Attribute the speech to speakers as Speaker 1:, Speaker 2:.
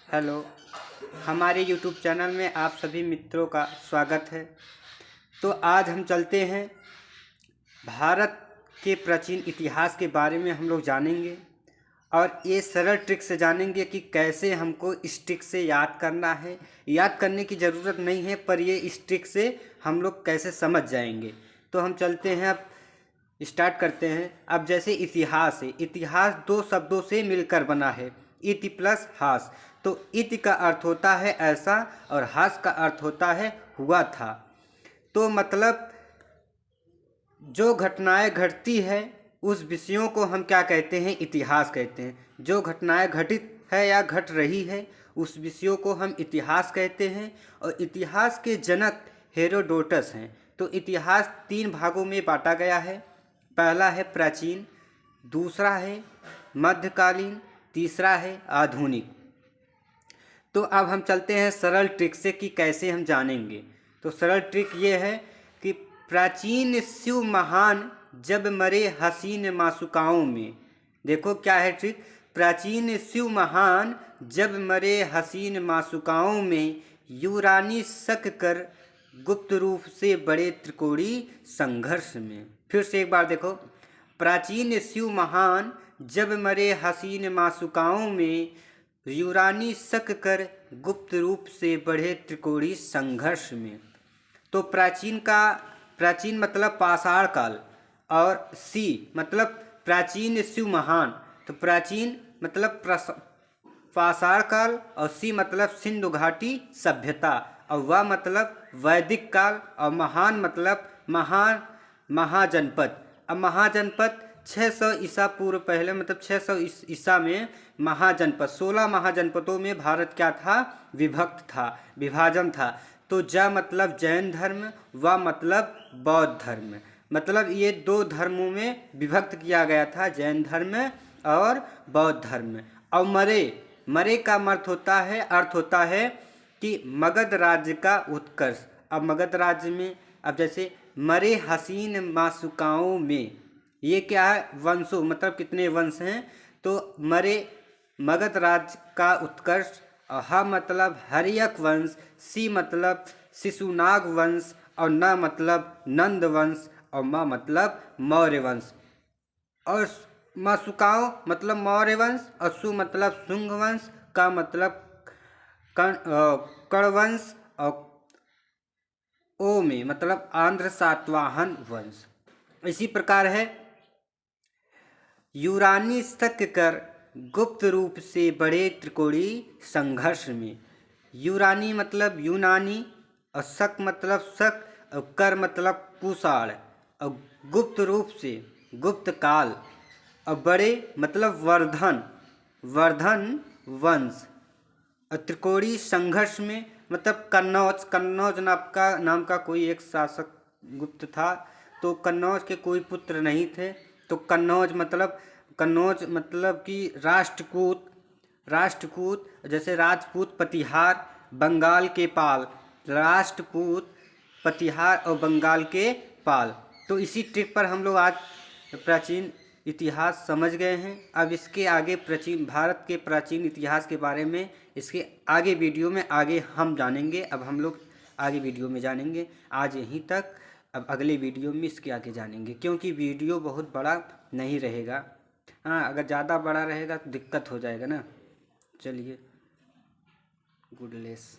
Speaker 1: Hello, हमारे YouTube channel में आप सभी मित्रों का स्वागत है। तो आज हम चलते हैं भारत के प्राचीन इतिहास के बारे में हम लोग जानेंगे और ये सरल ट्रिक से जानेंगे कि कैसे हमको इस ट्रिक से याद करना है। याद करने की ज़रूरत नहीं है, पर ये इस ट्रिक से हम लोग कैसे समझ जाएंगे। तो हम चलते हैं, अब स्टार्ट करते हैं। अब जैसे इतिहास है, इतिहास दो शब्दों से मिलकर बना है, इति प्लस हास। तो इति का अर्थ होता है ऐसा और हास का अर्थ होता है हुआ था। तो मतलब जो घटनाएं घटती है उस विषयों को हम क्या कहते हैं, इतिहास कहते हैं। जो घटनाएं घटित है या घट रही है उस विषयों को हम इतिहास कहते हैं। और इतिहास के जनक हेरोडोटस हैं। तो इतिहास तीन भागों में बांटा गया है। पहला है प्राचीन, दूसरा है मध्यकालीन, तीसरा है आधुनिक। तो अब हम चलते हैं सरल ट्रिक से कि कैसे हम जानेंगे। तो सरल ट्रिक ये है कि प्राचीन शिव महान जब मरे हसीन मासुकाओं में। देखो क्या है ट्रिक, प्राचीन शिव महान जब मरे हसीन मासुकाओं में, यूरानी शक कर गुप्त रूप से बड़े त्रिकोणी संघर्ष में। फिर से एक बार देखो, प्राचीन शिव महान जब मरे हसीन मासुकाओं में, यूरानी शक कर गुप्त रूप से बढ़े त्रिकोणी संघर्ष में। तो प्राचीन मतलब पाषाण काल, और सी मतलब प्राचीन शिव महान। तो प्राचीन मतलब पाषाण काल और सी मतलब सिंधु घाटी सभ्यता, और वह मतलब वैदिक काल, और महान मतलब महाजनपद। अब महाजनपद 600 ईसा पूर्व पहले, मतलब 600 ईसा में महाजनपद, 16 महाजनपदों में भारत क्या था, विभक्त था, विभाजन था। तो ज मतलब जैन धर्म, व मतलब बौद्ध धर्म, मतलब ये दो धर्मों में विभक्त किया गया था, जैन धर्म और बौद्ध धर्म। और मरे का अर्थ होता है कि मगध राज्य का उत्कर्ष। अब मगध राज्य में, अब जैसे मरे हसीन मासुकाओं में, ये क्या है, वंशों, मतलब कितने वंश हैं। तो मरे मगध राज्य का उत्कर्ष, और ह मतलब हर्यक वंश, सी मतलब शिशुनाग वंश, और न मतलब नंद वंश, और म मतलब मौर्य वंश। और मासुकाओं मतलब मौर्य वंश, और सु मतलब शुंग वंश, का मतलब कणवंश, और ओ में मतलब आंध्र सातवाहन वंश। इसी प्रकार है यूरानी शक कर गुप्त रूप से बड़े त्रिकोणी संघर्ष में। यूरानी मतलब यूनानी, और शक मतलब शक, और कर मतलब कुषाण, और गुप्त रूप से गुप्त काल, और बड़े मतलब वर्धन वंश, और त्रिकोणी संघर्ष में मतलब कन्नौज नाम का कोई एक शासक गुप्त था। तो कन्नौज के कोई पुत्र नहीं थे। तो कन्नौज मतलब कि राष्ट्रकूट, जैसे राजपूत पतिहार, बंगाल के पाल, राष्ट्रकूट पतिहार और बंगाल के पाल। तो इसी ट्रिक पर हम लोग आज प्राचीन इतिहास समझ गए हैं। अब इसके आगे भारत के प्राचीन इतिहास के बारे में इसके आगे वीडियो में आगे हम जानेंगे। अब हम लोग आगे वीडियो में जानेंगे। आज यहीं तक, अब अगले वीडियो में इसके आगे जानेंगे, क्योंकि वीडियो बहुत बड़ा नहीं रहेगा। हाँ, अगर ज़्यादा बड़ा रहेगा तो दिक्कत हो जाएगा ना। चलिए, गुड लेस।